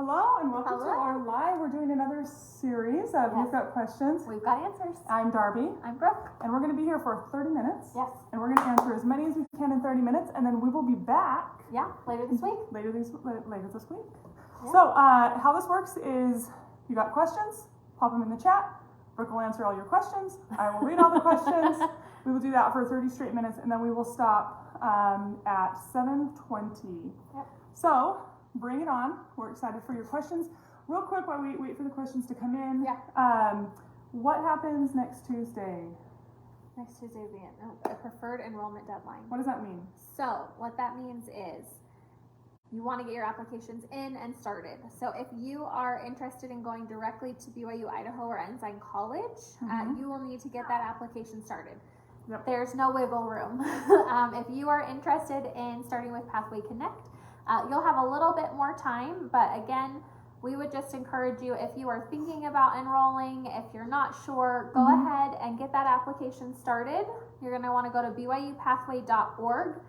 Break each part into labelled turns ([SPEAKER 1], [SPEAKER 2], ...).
[SPEAKER 1] Hello and welcome to our live. We're doing another series of You've Got Questions.
[SPEAKER 2] We've got answers.
[SPEAKER 1] I'm Darby.
[SPEAKER 2] I'm Brooke.
[SPEAKER 1] And we're going to be here for 30 minutes.
[SPEAKER 2] Yes.
[SPEAKER 1] And we're going to answer as many as we can in 30 minutes, and then we will be back.
[SPEAKER 2] Yeah, later this week.
[SPEAKER 1] Later this week.
[SPEAKER 2] Yeah.
[SPEAKER 1] So how this works is you got questions, pop them in the chat. Brooke will answer all your questions. I will read all the questions. We will do that for 30 straight minutes, and then we will stop at 7:20.
[SPEAKER 2] Yep.
[SPEAKER 1] So bring it on. We're excited for your questions. Real quick while we wait for the questions to come in.
[SPEAKER 2] Yeah.
[SPEAKER 1] What happens next Tuesday?
[SPEAKER 2] Next Tuesday will be a preferred enrollment deadline.
[SPEAKER 1] What does that mean?
[SPEAKER 2] So what that means is you want to get your applications in and started. So if you are interested in going directly to BYU, Idaho, or Ensign College, you will need to get that application started.
[SPEAKER 1] Yep.
[SPEAKER 2] There's no wiggle room. If you are interested in starting with PathwayConnect, you'll have a little bit more time, but again, we would just encourage you, if you are thinking about enrolling, if you're not sure, go ahead and get that application started. You're going to want to go to BYU-Pathway.org,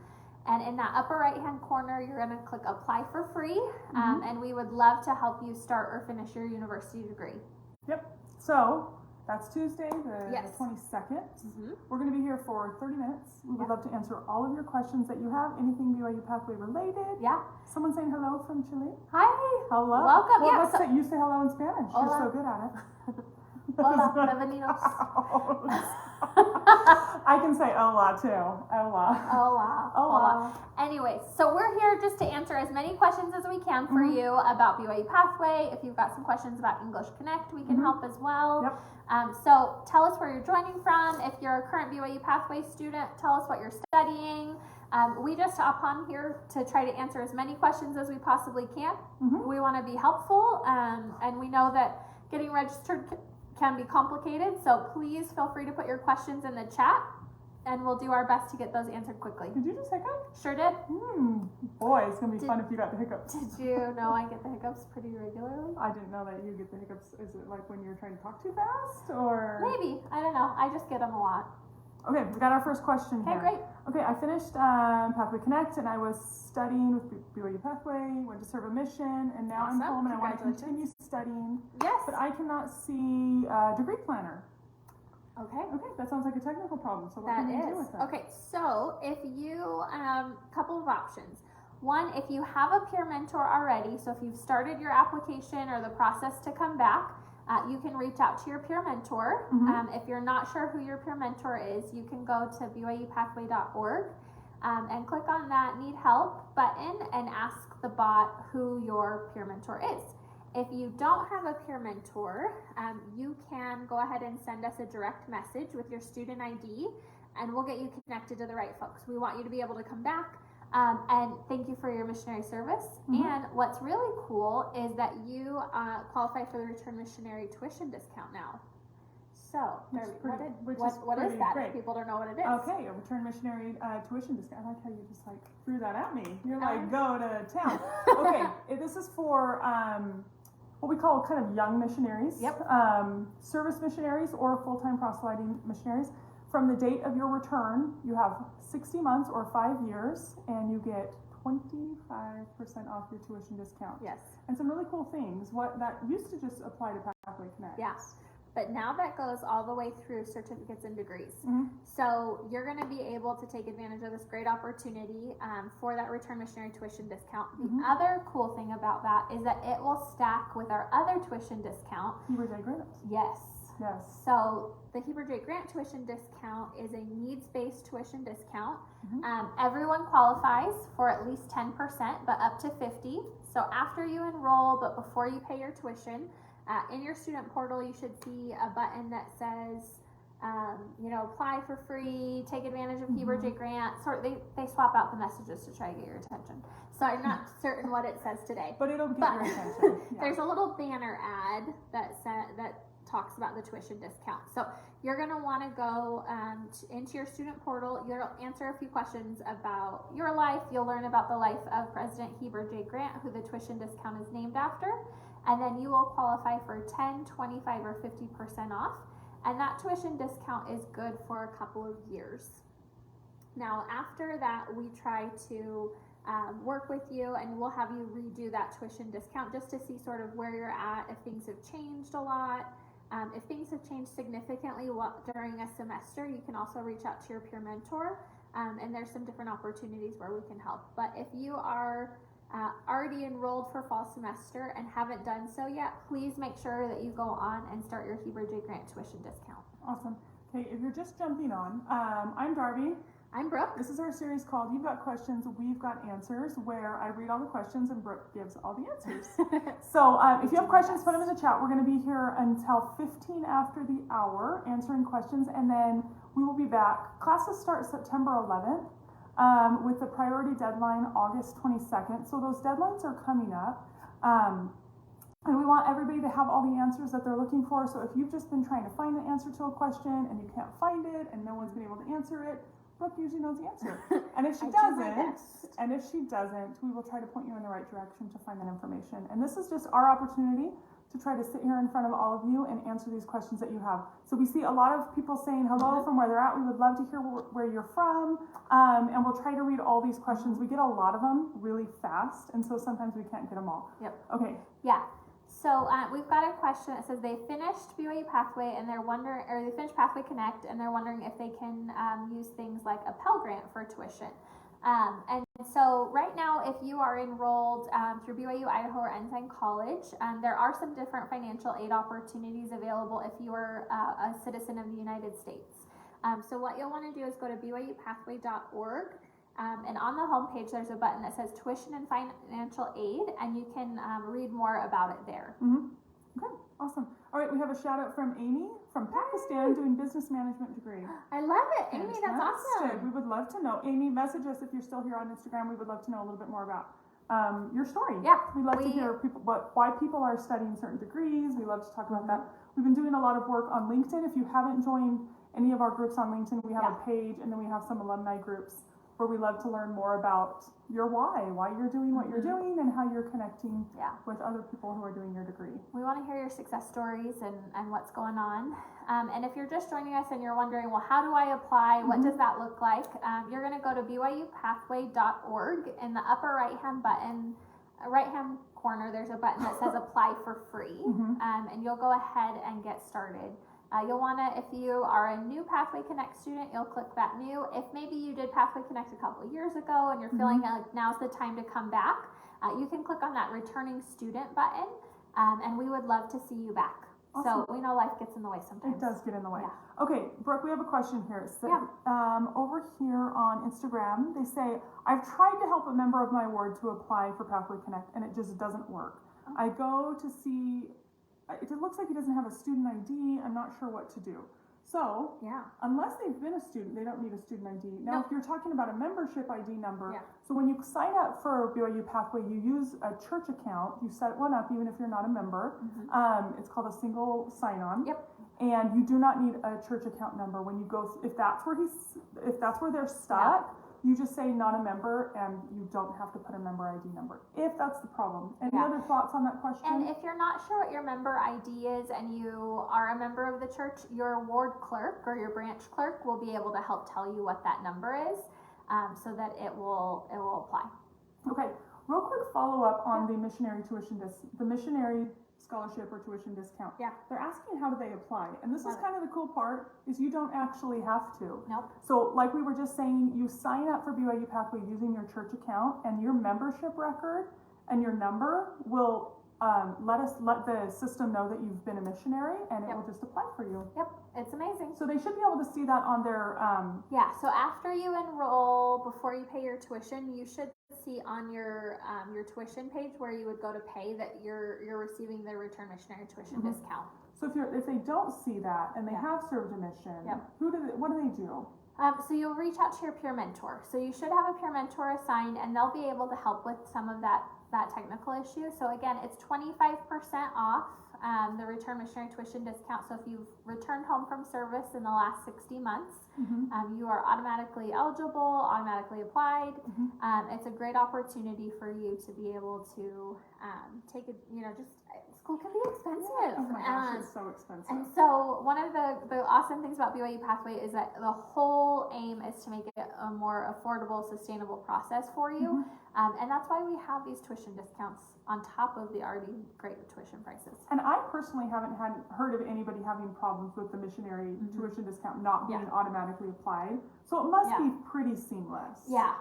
[SPEAKER 2] and in that upper right-hand corner, you're going to click Apply for Free, and we would love to help you start or finish your university degree.
[SPEAKER 1] Yep. So that's Tuesday, the
[SPEAKER 2] Yes.
[SPEAKER 1] 22nd. We're going to be here for 30 minutes. We would love to answer all of your questions that you have, anything BYU Pathway related.
[SPEAKER 2] Yeah.
[SPEAKER 1] Someone saying hello from Chile.
[SPEAKER 2] Hi.
[SPEAKER 1] Hello.
[SPEAKER 2] Welcome.
[SPEAKER 1] Well,
[SPEAKER 2] Yeah,
[SPEAKER 1] let's say you say hello in Spanish.
[SPEAKER 2] Hola.
[SPEAKER 1] You're so good at it.
[SPEAKER 2] Hola, bienvenidos.
[SPEAKER 1] I can say hola too. Hola.
[SPEAKER 2] Hola.
[SPEAKER 1] Hola.
[SPEAKER 2] Anyway, so we're here just to answer as many questions as we can for you about BYU Pathway. If you've got some questions about English Connect, we can help as well.
[SPEAKER 1] Yep.
[SPEAKER 2] So tell us where you're joining from. If you're a current BYU Pathway student, tell us what you're studying. We just hop on here to try to answer as many questions as we possibly can. We want to be helpful, and we know that getting registered can be complicated, so please feel free to put your questions in the chat, and we'll do our best to get those answered quickly.
[SPEAKER 1] Did you just hiccup?
[SPEAKER 2] Sure did.
[SPEAKER 1] Boy, it's going to be fun if you got the hiccups.
[SPEAKER 2] Did you know I get the hiccups pretty regularly?
[SPEAKER 1] I didn't know that you get the hiccups. Is it like when you're trying to talk too fast, or?
[SPEAKER 2] Maybe. I don't know. I just get them a lot.
[SPEAKER 1] Okay, we got our first question here.
[SPEAKER 2] Okay, great.
[SPEAKER 1] Okay, I finished PathwayConnect, and I was studying with BYU Pathway, went to serve a mission, and now I'm
[SPEAKER 2] Awesome.
[SPEAKER 1] home and I want to
[SPEAKER 2] Congratulations.
[SPEAKER 1] continue studying,
[SPEAKER 2] Yes.
[SPEAKER 1] but I cannot see a degree planner.
[SPEAKER 2] Okay.
[SPEAKER 1] Okay, that sounds like a technical problem, so what
[SPEAKER 2] That
[SPEAKER 1] can we do
[SPEAKER 2] is.
[SPEAKER 1] with that?
[SPEAKER 2] Okay, so if you, couple of options. One, if you have a peer mentor already, so if you've started your application or the process to come back, you can reach out to your peer mentor. If you're not sure who your peer mentor is, you can go to BYUPathway.org and click on that Need Help button and ask the bot who your peer mentor is. If you don't have a peer mentor, you can go ahead and send us a direct message with your student ID, and we'll get you connected to the right folks. We want you to be able to come back. And thank you for your missionary service. And what's really cool is that you qualify for the Return Missionary tuition discount now. So, what is that?
[SPEAKER 1] Great.
[SPEAKER 2] If people don't know what it is.
[SPEAKER 1] Okay, a Return Missionary tuition discount. I like how you just like threw that at me. You're like, go to town. Okay, this is for what we call kind of young missionaries.
[SPEAKER 2] Yep.
[SPEAKER 1] Service missionaries or full-time proselyting missionaries. From the date of your return, you have 60 months or 5 years, and you get 25% off your tuition discount.
[SPEAKER 2] Yes.
[SPEAKER 1] And some really cool things. What that used to just apply to PathwayConnect.
[SPEAKER 2] Yeah. But now that goes all the way through certificates and degrees. So you're going to be able to take advantage of this great opportunity for that Return Missionary tuition discount. The other cool thing about that is that it will stack with our other tuition discount.
[SPEAKER 1] Heber J. Grants.
[SPEAKER 2] Yes.
[SPEAKER 1] Yes.
[SPEAKER 2] So the Heber J. Grant tuition discount is a needs-based tuition discount. Everyone qualifies for at least 10%, but up to 50%. So after you enroll, but before you pay your tuition, in your student portal, you should see a button that says, apply for free, take advantage of Heber J. Grant. They swap out the messages to try to get your attention. So I'm not certain what it says today.
[SPEAKER 1] But it'll get your attention. Yeah.
[SPEAKER 2] There's a little banner ad that talks about the tuition discount. So you're going to want to go into your student portal. You'll answer a few questions about your life. You'll learn about the life of President Heber J. Grant, who the tuition discount is named after. And then you will qualify for 10, 25, or 50% off. And that tuition discount is good for a couple of years. Now, after that, we try to work with you, and we'll have you redo that tuition discount just to see sort of where you're at, if things have changed a lot. If things have changed significantly during a semester, you can also reach out to your peer mentor, and there's some different opportunities where we can help. But if you are already enrolled for fall semester and haven't done so yet, please make sure that you go on and start your Heber J. Grant tuition discount.
[SPEAKER 1] Awesome. Okay, if you're just jumping on, I'm Darby.
[SPEAKER 2] I'm Brooke.
[SPEAKER 1] This is our series called You've Got Questions, We've Got Answers, where I read all the questions and Brooke gives all the answers. So if you have questions, put them in the chat. We're going to be here until 15 after the hour answering questions, and then we will be back. Classes start September 11th with the priority deadline August 22nd. So those deadlines are coming up. And we want everybody to have all the answers that they're looking for. So if you've just been trying to find the answer to a question and you can't find it and no one's been able to answer it, Brooke usually knows the answer. And if she doesn't, we will try to point you in the right direction to find that information. And this is just our opportunity to try to sit here in front of all of you and answer these questions that you have. So we see a lot of people saying hello from where they're at. We would love to hear where you're from. And we'll try to read all these questions. We get a lot of them really fast, and so sometimes we can't get them all.
[SPEAKER 2] Yep.
[SPEAKER 1] Okay.
[SPEAKER 2] Yeah. So we've got a question that says they finished BYU-Pathway and they're wondering, or they finished PathwayConnect and they're wondering if they can use things like a Pell Grant for tuition. And so right now, if you are enrolled through BYU, Idaho, or Ensign College, there are some different financial aid opportunities available if you are a citizen of the United States. So what you'll want to do is go to BYUPathway.org. And on the homepage, there's a button that says Tuition and Financial Aid, and you can read more about it there.
[SPEAKER 1] Okay, awesome. All right, we have a shout out from Amy from Pakistan doing business management degree.
[SPEAKER 2] I love it, Amy. That's awesome.
[SPEAKER 1] We would love to know. Amy, message us if you're still here on Instagram. We would love to know a little bit more about your story.
[SPEAKER 2] Yeah,
[SPEAKER 1] we'd love to hear why people are studying certain degrees. We love to talk about that. We've been doing a lot of work on LinkedIn. If you haven't joined any of our groups on LinkedIn, we have a page, and then we have some alumni groups where we love to learn more about your why you're doing what you're doing, and how you're connecting with other people who are doing your degree.
[SPEAKER 2] We want to hear your success stories and what's going on. And if you're just joining us and you're wondering, well, how do I apply? What does that look like? You're going to go to BYUPathway.org. In the upper right-hand corner, there's a button that says Apply for Free. And you'll go ahead and get started. You'll want to, if you are a new PathwayConnect student, you'll click that new. If maybe you did PathwayConnect a couple of years ago and you're feeling like now's the time to come back, you can click on that Returning Student button, and we would love to see you back. Awesome. So we know life gets in the way sometimes.
[SPEAKER 1] It does get in the way.
[SPEAKER 2] Yeah.
[SPEAKER 1] Okay, Brooke, we have a question here. So, over here on Instagram, they say, I've tried to help a member of my ward to apply for PathwayConnect, and it just doesn't work. I go to see... It looks like he doesn't have a student ID. I'm not sure what to do. So, unless they've been a student, they don't need a student ID. Now, if you're talking about a membership ID number, so when you sign up for BYU Pathway, you use a church account. You set one up even if you're not a member. It's called a single sign-on. And you do not need a church account number when you go. If that's where they're stuck. You just say not a member, and you don't have to put a member ID number if that's the problem. Any other thoughts on that question?
[SPEAKER 2] And if you're not sure what your member ID is and you are a member of the church, your ward clerk or your branch clerk will be able to help tell you what that number is, so that it will apply.
[SPEAKER 1] Okay, real quick follow up on the Missionary the Missionary scholarship or tuition discount. They're asking how do they apply, and this is kind of the cool part, is you don't actually have to. So like we were just saying, you sign up for BYU Pathway using your church account, and your membership record and your number will let the system know that you've been a missionary, and it will just apply for you.
[SPEAKER 2] It's amazing.
[SPEAKER 1] So they should be able to see that on their
[SPEAKER 2] so after you enroll, before you pay your tuition, you should see on your tuition page where you would go to pay that you're receiving the return missionary tuition discount.
[SPEAKER 1] So if they don't see that and they have served a mission, what do they do?
[SPEAKER 2] So you'll reach out to your peer mentor. So you should have a peer mentor assigned, and they'll be able to help with some of that technical issue. So again, it's 25% off the return missionary tuition discount. So if you've returned home from service in the last 60 months, you are automatically eligible, automatically applied. It's a great opportunity for you to be able to take a, school can be expensive.
[SPEAKER 1] Oh my gosh, it's so expensive.
[SPEAKER 2] And so one of the awesome things about BYU Pathway is that the whole aim is to make it a more affordable, sustainable process for you. And that's why we have these tuition discounts on top of the already great tuition prices.
[SPEAKER 1] And I personally haven't heard of anybody having problems with the missionary tuition discount not being automatically applied. So it must be pretty seamless.
[SPEAKER 2] Yeah.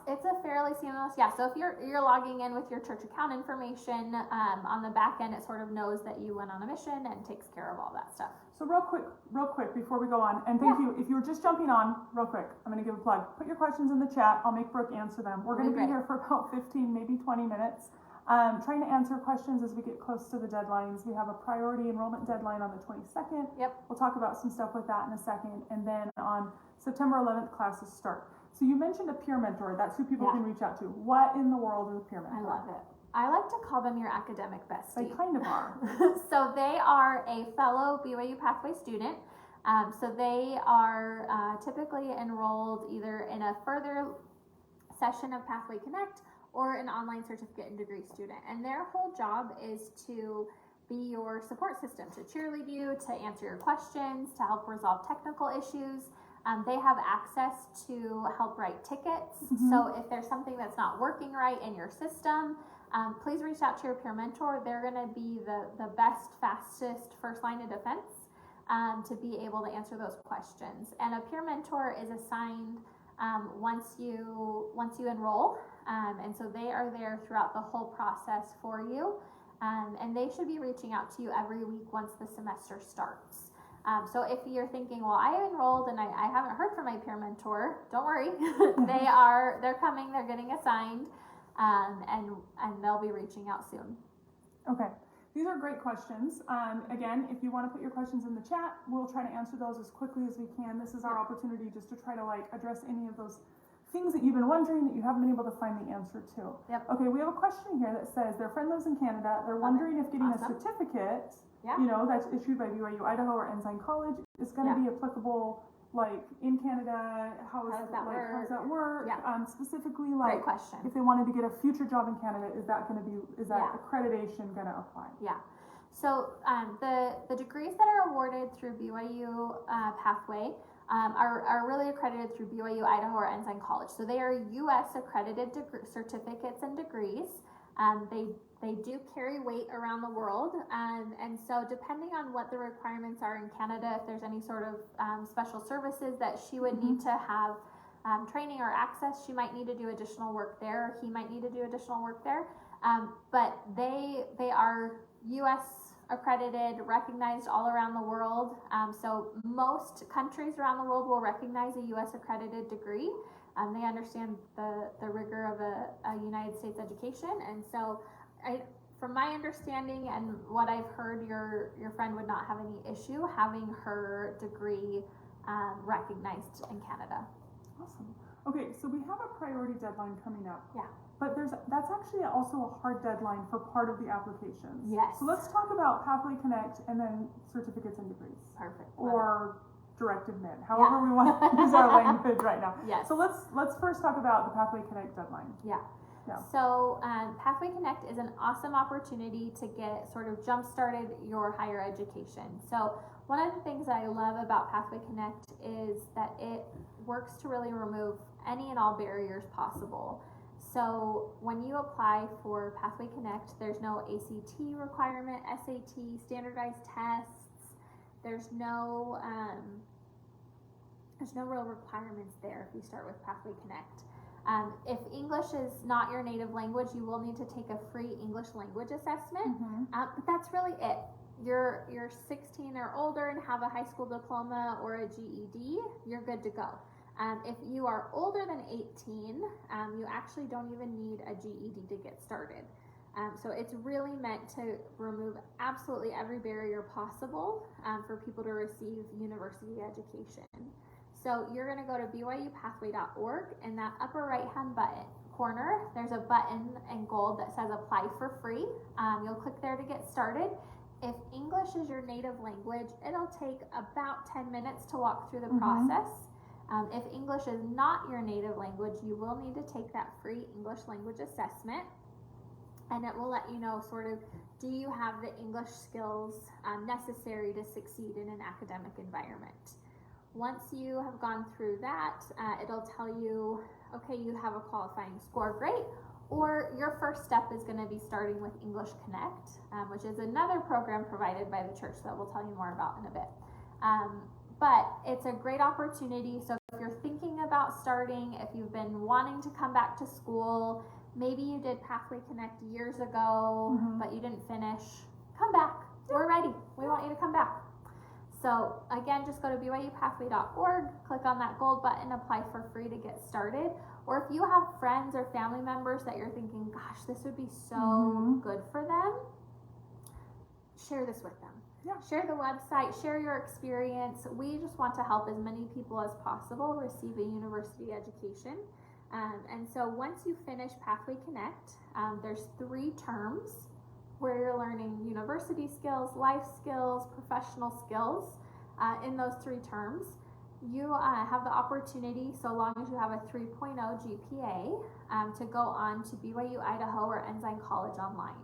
[SPEAKER 2] It's a fairly seamless. Yeah. So if you're logging in with your church account information, on the back end, it sort of knows that you went on a mission and takes care of all that stuff.
[SPEAKER 1] So real quick before we go on, and thank you. If you were just jumping on, real quick, I'm going to give a plug. Put your questions in the chat. I'll make Brooke answer them. We're going to be here for about 15, maybe 20 minutes. Trying to answer questions as we get close to the deadlines. We have a priority enrollment deadline on the 22nd. We'll talk about some stuff with that in a second. And then on September 11th, classes start. So you mentioned a peer mentor. That's who people can reach out to. What in the world is a peer mentor?
[SPEAKER 2] I love it. I like to call them your academic bestie.
[SPEAKER 1] They kind of are.
[SPEAKER 2] So they are a fellow BYU Pathway student. So they are typically enrolled either in a further session of PathwayConnect or an online certificate and degree student. And their whole job is to be your support system, to cheerlead you, to answer your questions, to help resolve technical issues. They have access to help write tickets. So if there's something that's not working right in your system, please reach out to your peer mentor. They're going to be the best, fastest first line of defense to be able to answer those questions. And a peer mentor is assigned once you enroll, and so they are there throughout the whole process for you, and they should be reaching out to you every week once the semester starts. So if you're thinking, well, I enrolled and I haven't heard from my peer mentor, don't worry. They're coming, they're getting assigned, and they'll be reaching out soon.
[SPEAKER 1] Okay. These are great questions. Again, if you want to put your questions in the chat, we'll try to answer those as quickly as we can. This is our opportunity just to try to address any of those things that you've been wondering that you haven't been able to find the answer to. Okay, we have a question here that says their friend lives in Canada. They're wondering if getting a certificate, that's issued by BYU, Idaho, or Ensign College is going to be applicable in Canada. How does that work? Specifically,
[SPEAKER 2] Great question.
[SPEAKER 1] if they wanted to get a future job in Canada, is that accreditation going to apply?
[SPEAKER 2] So the degrees that are awarded through BYU Pathway are really accredited through BYU, Idaho, or Ensign College. So they are U.S. accredited certificates and degrees. They do carry weight around the world, and so depending on what the requirements are in Canada, if there's any sort of special services that she would need to have training or access, she might need to do additional work there, or he might need to do additional work there. But they are U.S. accredited, recognized all around the world. So most countries around the world will recognize a U.S. accredited degree. They understand the rigor of a United States education, and so from my understanding and what I've heard, your friend would not have any issue having her degree recognized in Canada.
[SPEAKER 1] Awesome. Okay, so we have a priority deadline coming up. But that's actually also a hard deadline for part of the applications.
[SPEAKER 2] Yes.
[SPEAKER 1] So let's talk about PathwayConnect and then certificates and degrees.
[SPEAKER 2] Perfect.
[SPEAKER 1] Or directed mid, however we want to use our language right now.
[SPEAKER 2] Yes.
[SPEAKER 1] So let's first talk about the PathwayConnect deadline.
[SPEAKER 2] So PathwayConnect is an awesome opportunity to get sort of jump-started your higher education. So one of the things that I love about PathwayConnect is that it works to really remove any and all barriers possible. So when you apply for PathwayConnect, there's no ACT requirement, SAT, standardized tests. There's no real requirements there if you start with PathwayConnect. If English is not your native language, you will need to take a free English language assessment. But that's really it. You're 16 or older and have a high school diploma or a GED, you're good to go. If you are older than 18, you actually don't even need a GED to get started. So it's really meant to remove absolutely every barrier possible for people to receive university education. So you're going to go to BYUPathway.org, and that upper right-hand corner, there's a button in gold that says apply for free. You'll click there to get started. If English is your native language, it'll take about 10 minutes to walk through the process. If English is not your native language, you will need to take that free English language assessment, and it will let you know sort of, do you have the English skills necessary to succeed in an academic environment. Once you have gone through that, it'll tell you, okay, you have a qualifying score, great. Or your first step is going to be starting with English Connect, which is another program provided by the church that we'll tell you more about in a bit. But it's a great opportunity. So if you're thinking about starting, if you've been wanting to come back to school, maybe you did Pathway Connect years ago, but you didn't finish, come back. We're ready. We want you to come back. So again, just go to BYU-Pathway.org, click on that gold button, apply for free to get started. Or if you have friends or family members that you're thinking, gosh, this would be so good for them, share this with them.
[SPEAKER 1] Yeah.
[SPEAKER 2] Share the website, share your experience. We just want to help as many people as possible receive a university education. And so once you finish Pathway Connect, there's 3 terms where you're learning university skills, life skills, professional skills. In those 3 terms, you have the opportunity, so long as you have a 3.0 GPA, to go on to BYU Idaho or Ensign College online.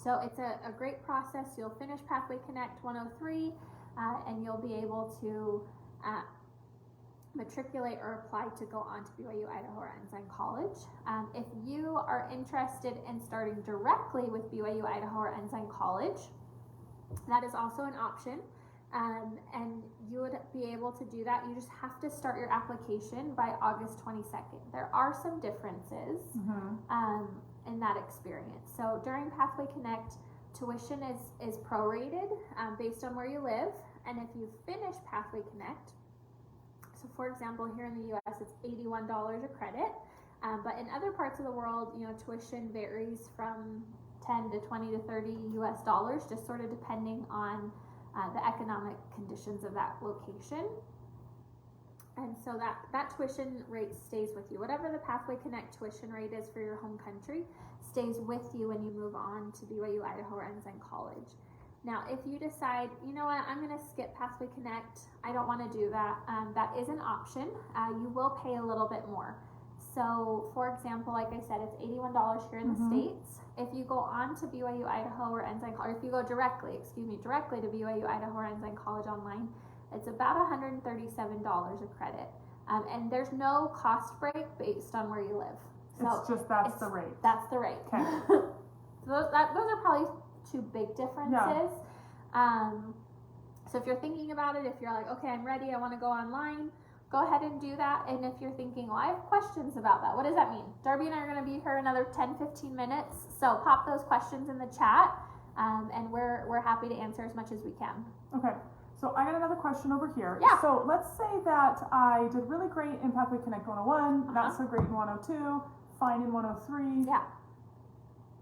[SPEAKER 2] So it's a great process. You'll finish Pathway Connect 103, and you'll be able to matriculate or apply to go on to BYU Idaho or Ensign College. If you are interested in starting directly with BYU Idaho or Ensign College, that is also an option. And you would be able to do that. You just have to start your application by August 22nd. There are some differences in that experience. So during Pathway Connect, tuition is prorated based on where you live. And if you finish Pathway Connect, so for example, here in the US, it's $81 a credit. But in other parts of the world, tuition varies from 10 to 20 to 30 US dollars, just sort of depending on the economic conditions of that location. And so that tuition rate stays with you. Whatever the Pathway Connect tuition rate is for your home country stays with you when you move on to BYU Idaho or Ensign College. Now, if you decide, you know what, I'm going to skip Pathway Connect, I don't want to do that, that is an option. You will pay a little bit more. So, for example, like I said, it's $81 here in the States. If you go on to BYU Idaho or Ensign College, or if you go directly to BYU Idaho or Ensign College online, it's about $137 a credit. And there's no cost break based on where you live. So
[SPEAKER 1] that's the rate.
[SPEAKER 2] That's the rate.
[SPEAKER 1] Okay.
[SPEAKER 2] So those are probably 2 big differences. Yeah. So if you're thinking about it, if you're like, okay, I'm ready, I want to go online, go ahead and do that. And if you're thinking, well, I have questions about that, what does that mean? Darby and I are going to be here another 10-15 minutes, so pop those questions in the chat, and we're happy to answer as much as we can.
[SPEAKER 1] Okay, so I got another question over here.
[SPEAKER 2] Yeah.
[SPEAKER 1] So let's say that I did really great in Pathway Connect 101, not so great in 102, fine in 103.
[SPEAKER 2] Yeah.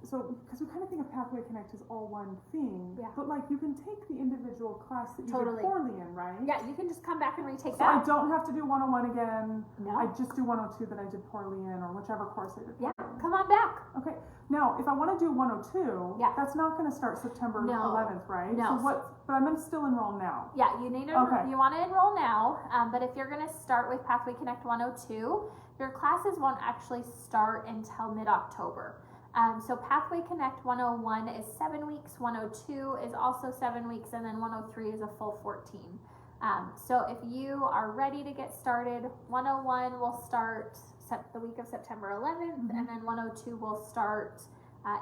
[SPEAKER 1] So, because we kind of think of Pathway Connect as all one thing,
[SPEAKER 2] Yeah.
[SPEAKER 1] but like you can take the individual class that you
[SPEAKER 2] Totally.
[SPEAKER 1] did poorly in, right?
[SPEAKER 2] Yeah, you can just come back and retake
[SPEAKER 1] So
[SPEAKER 2] that.
[SPEAKER 1] I don't have to do 101 again.
[SPEAKER 2] No.
[SPEAKER 1] I just do 102 that I did poorly in, or whichever course I did.
[SPEAKER 2] Yeah, come on back.
[SPEAKER 1] Okay. Now, if I want to do 102,
[SPEAKER 2] Yeah.
[SPEAKER 1] that's not going to start September
[SPEAKER 2] No.
[SPEAKER 1] 11th, right?
[SPEAKER 2] No.
[SPEAKER 1] So but I'm going to still enroll now.
[SPEAKER 2] Yeah, you need to.
[SPEAKER 1] Okay.
[SPEAKER 2] You want to enroll now, but if you're going to start with Pathway Connect 102, your classes won't actually start until mid-October. So Pathway Connect 101 is 7 weeks, 102 is also 7 weeks, and then 103 is a full 14. So if you are ready to get started, 101 will start the week of September 11th, and then 102 will start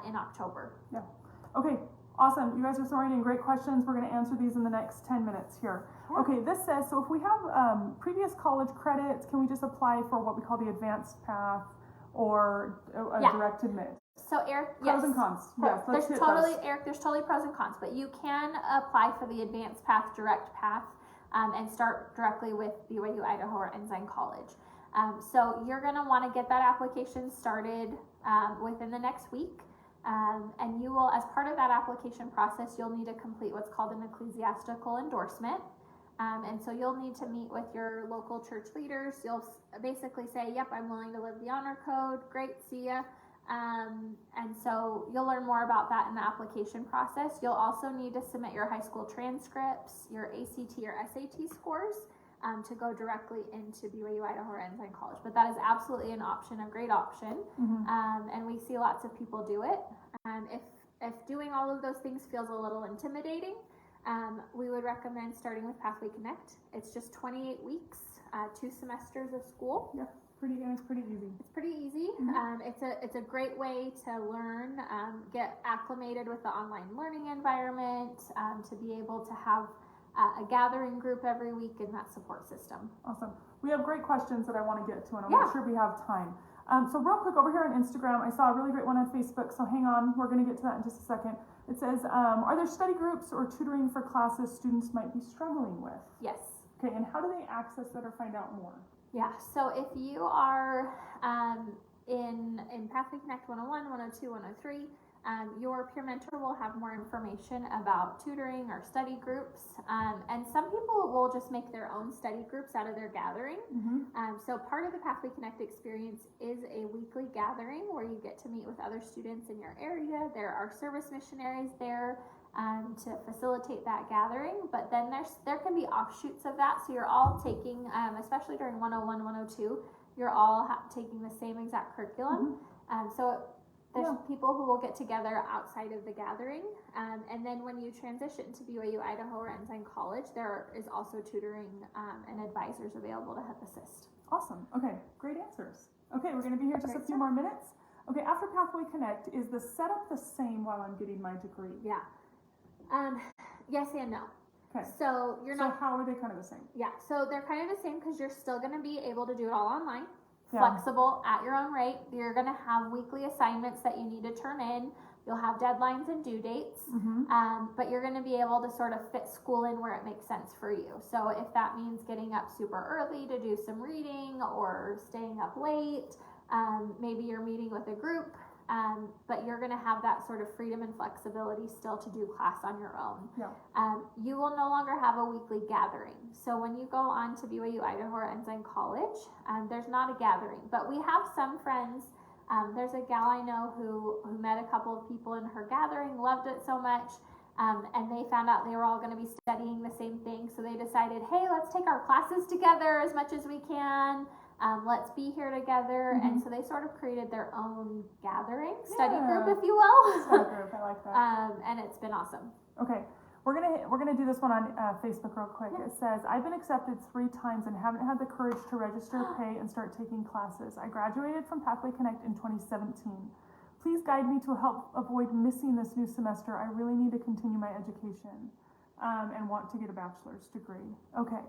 [SPEAKER 2] in October.
[SPEAKER 1] Yeah. Okay. Awesome. You guys are throwing in great questions. We're going to answer these in the next 10 minutes here.
[SPEAKER 2] Yeah.
[SPEAKER 1] Okay, this says, so if we have previous college credits, can we just apply for what we call the advanced path or a direct admit?
[SPEAKER 2] So Eric,
[SPEAKER 1] Pros and cons. Yes, let's hit those.
[SPEAKER 2] Eric, there's totally pros and cons, but you can apply for the advanced path, direct path, and start directly with BYU Idaho or Ensign College. So you're going to want to get that application started within the next week. And you will, as part of that application process, you'll need to complete what's called an ecclesiastical endorsement. And so you'll need to meet with your local church leaders. You'll basically say, yep, I'm willing to live the honor code. Great, see ya. And so you'll learn more about that in the application process. You'll also need to submit your high school transcripts, your ACT or SAT scores, to go directly into BYU Idaho or Ensign College. But that is absolutely an option, a great option. And we see lots of people do it. If doing all of those things feels a little intimidating, we would recommend starting with PathwayConnect. It's just 28 weeks, 2 semesters of school.
[SPEAKER 1] Yeah, it's pretty easy.
[SPEAKER 2] It's pretty easy. It's a great way to learn, get acclimated with the online learning environment, to be able to have a gathering group every week in that support system.
[SPEAKER 1] Awesome. We have great questions that I want to get to, and I'll make sure we have time. So real quick, over here on Instagram, I saw a really great one on Facebook, so hang on, we're going to get to that in just a second. It says, are there study groups or tutoring for classes students might be struggling with?
[SPEAKER 2] Yes.
[SPEAKER 1] Okay, and how do they access that or find out more?
[SPEAKER 2] Yeah, so if you are in PathwayConnect 101, 102, 103, your peer mentor will have more information about tutoring or study groups, and some people will just make their own study groups out of their gathering. So part of the PathwayConnect experience is a weekly gathering where you get to meet with other students in your area. There are service missionaries there to facilitate that gathering, but then there can be offshoots of that, so you're all taking, especially during 101, 102, you're all taking the same exact curriculum. So there's people who will get together outside of the gathering, and then when you transition to BYU Idaho or Ensign College, there is also tutoring and advisors available to help assist.
[SPEAKER 1] Awesome. Okay, great answers. Okay, we're going to be here just a few more minutes. Okay, after PathwayConnect, is the setup the same while I'm getting my degree?
[SPEAKER 2] Yeah. Yes and no.
[SPEAKER 1] Okay.
[SPEAKER 2] So you're not.
[SPEAKER 1] So how are they kind of the same?
[SPEAKER 2] Yeah. So they're kind of the same because you're still going to be able to do it all online.
[SPEAKER 1] Yeah.
[SPEAKER 2] Flexible at your own rate. You're going to have weekly assignments that you need to turn in. You'll have deadlines and due dates, but you're going to be able to sort of fit school in where it makes sense for you. So if that means getting up super early to do some reading or staying up late, maybe you're meeting with a group, but you're going to have that sort of freedom and flexibility still to do class on your own.
[SPEAKER 1] Yeah.
[SPEAKER 2] You will no longer have a weekly gathering. So when you go on to BYU Idaho or Ensign College, there's not a gathering, but we have some friends. There's a gal I know who met a couple of people in her gathering, loved it so much, and they found out they were all going to be studying the same thing, so they decided, hey, let's take our classes together as much as we can. Let's be here together, and so they sort of created their own gathering, study group, if you will.
[SPEAKER 1] Study group, I like that.
[SPEAKER 2] And it's been awesome.
[SPEAKER 1] Okay, we're gonna do this one on Facebook real quick. It says, I've been accepted 3 times and haven't had the courage to register, pay, and start taking classes. I graduated from PathwayConnect in 2017. Please guide me to help avoid missing this new semester. I really need to continue my education and want to get a bachelor's degree. Okay.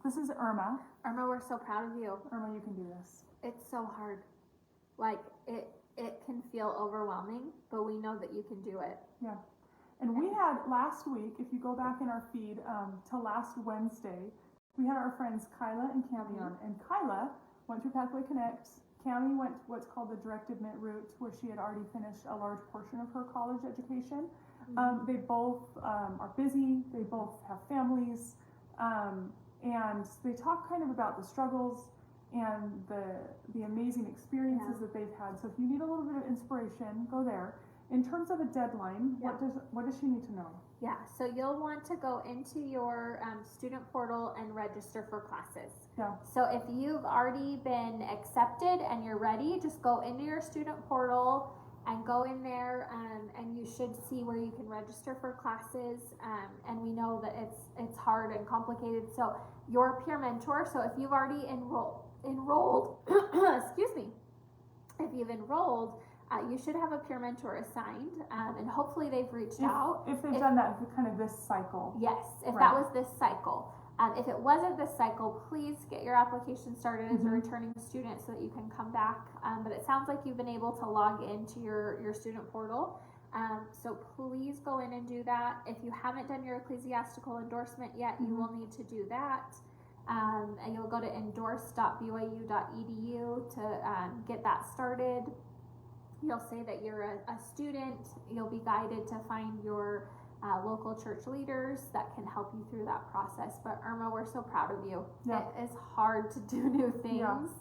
[SPEAKER 1] This is Irma.
[SPEAKER 2] Irma, we're so proud of you.
[SPEAKER 1] Irma, you can do this.
[SPEAKER 2] It's so hard. Like, it can feel overwhelming, but we know that you can do it.
[SPEAKER 1] Yeah. And we had last week, if you go back in our feed to last Wednesday, we had our friends Kyla and Cami on. And Kyla went through PathwayConnect. Cami went what's called the direct admit route, where she had already finished a large portion of her college education. They both are busy. They both have families. And they talk kind of about the struggles and the amazing experiences that they've had. So if you need a little bit of inspiration, go there. In terms of a deadline, what does she need to know?
[SPEAKER 2] Yeah, so you'll want to go into your student portal and register for classes.
[SPEAKER 1] Yeah.
[SPEAKER 2] So if you've already been accepted and you're ready, just go into your student portal and go in there, and you should see where you can register for classes. And we know that it's hard and complicated. So your peer mentor. So if you've already enrolled, excuse me, if you've enrolled, you should have a peer mentor assigned, and hopefully they've reached out.
[SPEAKER 1] If they've done that kind of this cycle.
[SPEAKER 2] Yes, if that was this cycle. If it wasn't this cycle, please get your application started as a returning student so that you can come back. But it sounds like you've been able to log into your student portal. So please go in and do that. If you haven't done your ecclesiastical endorsement yet, you will need to do that. And you'll go to endorse.byu.edu to get that started. You'll say that you're a student. You'll be guided to find your local church leaders that can help you through that process. But Irma, we're so proud of you.
[SPEAKER 1] Yeah.
[SPEAKER 2] It is hard to do new things.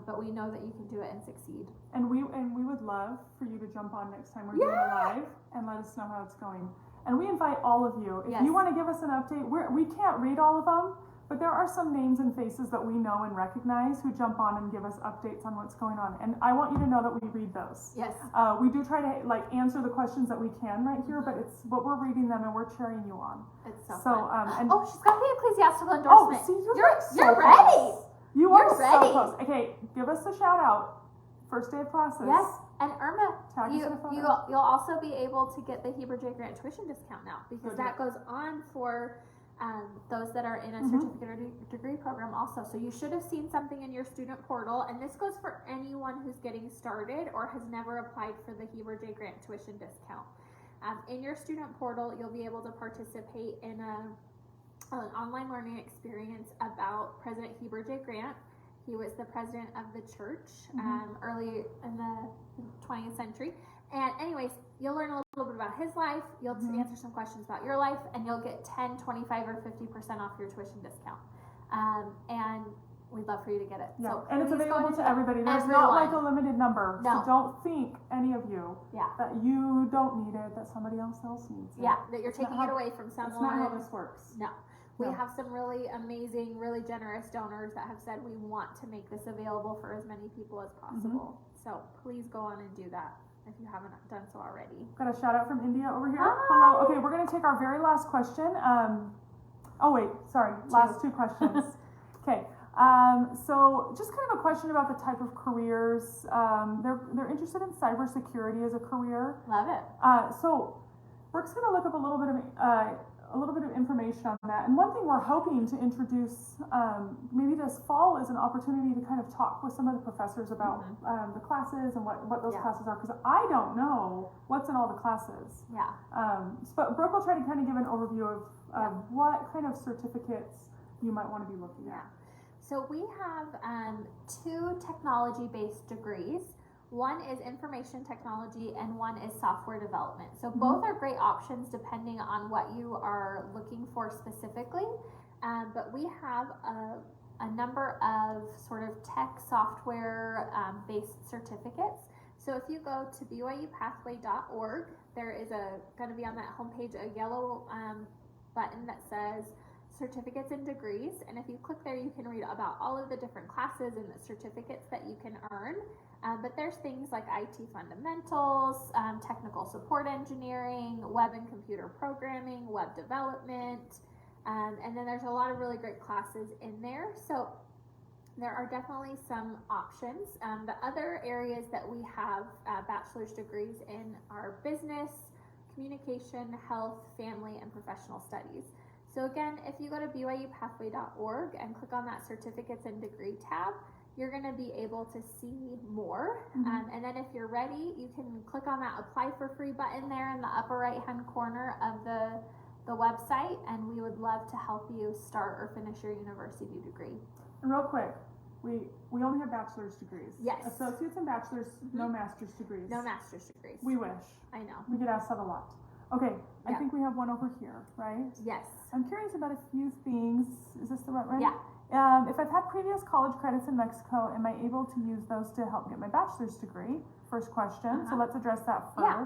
[SPEAKER 2] but we know that you can do it and succeed.
[SPEAKER 1] And we would love for you to jump on next time we're doing it live and let us know how it's going. And we invite all of you. If you want to give us an update, we can't read all of them, but there are some names and faces that we know and recognize who jump on and give us updates on what's going on. And I want you to know that we read those.
[SPEAKER 2] Yes.
[SPEAKER 1] We do try to answer the questions that we can right here, but we're reading them and we're cheering you on.
[SPEAKER 2] It's so
[SPEAKER 1] fun.
[SPEAKER 2] And she's got the ecclesiastical endorsement.
[SPEAKER 1] Oh, see,
[SPEAKER 2] you're ready.
[SPEAKER 1] You are so close. Okay, give us a shout out. First day of classes.
[SPEAKER 2] Yes. And Irma, you'll also be able to get the Heber J Grant tuition discount now, because that goes on for those that are in a certificate or degree program also. So you should have seen something in your student portal, and this goes for anyone who's getting started or has never applied for the Heber J Grant tuition discount. In your student portal, you'll be able to participate in an online learning experience about President Heber J. Grant. He was the president of the church early in the 20th century. And anyways, you'll learn a little bit about his life, you'll answer some questions about your life, and you'll get 10, 25, or 50% off your tuition discount. And we'd love for you to get it.
[SPEAKER 1] Yeah.
[SPEAKER 2] So
[SPEAKER 1] and it's available to everybody. There's not like a limited number.
[SPEAKER 2] No.
[SPEAKER 1] So don't think, any of you, that you don't need it, that somebody else needs it.
[SPEAKER 2] Yeah, that you're taking it away from someone.
[SPEAKER 1] That's not how this works.
[SPEAKER 2] No. We have some really amazing, really generous donors that have said we want to make this available for as many people as possible. So please go on and do that if you haven't done so already.
[SPEAKER 1] Got a shout out from India over here.
[SPEAKER 2] Hi.
[SPEAKER 1] Hello. Okay, we're going to take our very last question. Last two questions. Okay. So just kind of a question about the type of careers. They're interested in cybersecurity as a career.
[SPEAKER 2] Love it.
[SPEAKER 1] So Brooke's going to look up a little bit of information on that. And one thing we're hoping to introduce maybe this fall is an opportunity to kind of talk with some of the professors about the classes and what those classes are, because I don't know what's in all the classes.
[SPEAKER 2] Yeah.
[SPEAKER 1] But Brooke will try to kind of give an overview of what kind of certificates you might want to be looking at.
[SPEAKER 2] So we have 2 technology-based degrees. One is information technology and one is software development. So both are great options depending on what you are looking for specifically. But we have a number of sort of tech software based certificates. So if you go to BYU-Pathway.org, there is going to be on that homepage a yellow button that says certificates and degrees, and if you click there you can read about all of the different classes and the certificates that you can earn. But there's things like IT fundamentals, technical support engineering, web and computer programming, web development, and then there's a lot of really great classes in there. So there are definitely some options. The other areas that we have bachelor's degrees in are business, communication, health, family, and professional studies. So again, if you go to BYU-Pathway.org and click on that certificates and degree tab, you're going to be able to see more. And then if you're ready, you can click on that apply for free button there in the upper right hand corner of the website, and we would love to help you start or finish your university degree.
[SPEAKER 1] And real quick, we only have bachelor's degrees.
[SPEAKER 2] Yes.
[SPEAKER 1] Associates and bachelor's, no master's degrees.
[SPEAKER 2] No master's degrees.
[SPEAKER 1] We wish.
[SPEAKER 2] I know.
[SPEAKER 1] We get asked that a lot. Okay, I think we have one over here, right?
[SPEAKER 2] Yes.
[SPEAKER 1] I'm curious about a few things. Is this the right one?
[SPEAKER 2] Yeah.
[SPEAKER 1] If I've had previous college credits in Mexico, am I able to use those to help get my bachelor's degree? First question. So let's address that first.
[SPEAKER 2] Yeah.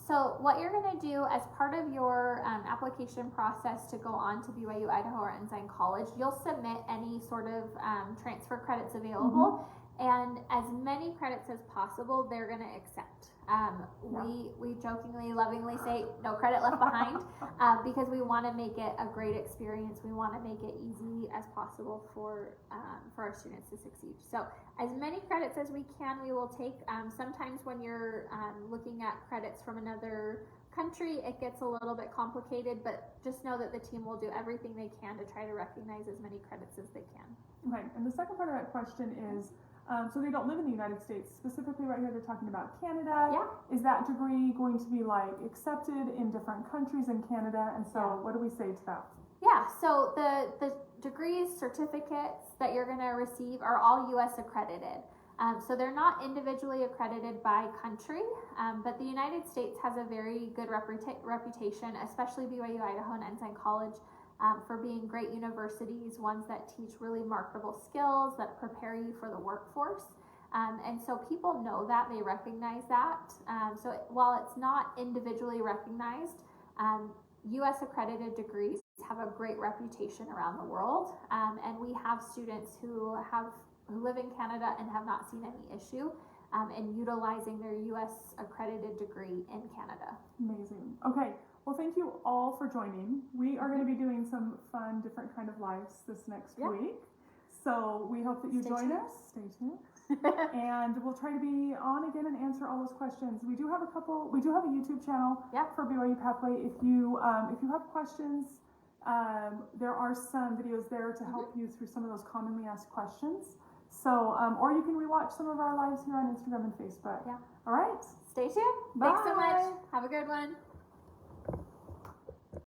[SPEAKER 2] So what you're going to do as part of your application process to go on to BYU, Idaho, or Ensign College, you'll submit any sort of transfer credits available, and as many credits as possible, they're going to accept. We jokingly, lovingly say no credit left behind because we want to make it a great experience. We want to make it easy as possible for our students to succeed. So as many credits as we can, we will take. Sometimes when you're looking at credits from another country, it gets a little bit complicated, but just know that the team will do everything they can to try to recognize as many credits as they can.
[SPEAKER 1] Okay, and the second part of that question is, so they don't live in the United States. Specifically right here, they're talking about Canada.
[SPEAKER 2] Yeah.
[SPEAKER 1] Is that degree going to be like accepted in different countries in Canada? And so what do we say to that?
[SPEAKER 2] Yeah, so the degrees, certificates that you're going to receive are all U.S. accredited. So they're not individually accredited by country, but the United States has a very good reputation, especially BYU, Idaho, and Ensign College, for being great universities, ones that teach really marketable skills that prepare you for the workforce. And so people know that, they recognize that. So while it's not individually recognized, US accredited degrees have a great reputation around the world. And we have students who live in Canada and have not seen any issue in utilizing their US accredited degree in Canada.
[SPEAKER 1] Amazing. Okay. Well, thank you all for joining. We are going to be doing some fun, different kind of lives this next week. So we hope that you join us. Stay tuned. And we'll try to be on again and answer all those questions. We do have a YouTube channel for BYU Pathway. If you have questions, there are some videos there to help you through some of those commonly asked questions. So, or you can rewatch some of our lives here on Instagram and Facebook. Yeah. All right.
[SPEAKER 2] Stay tuned.
[SPEAKER 1] Bye.
[SPEAKER 2] Thanks so much. Have a good one.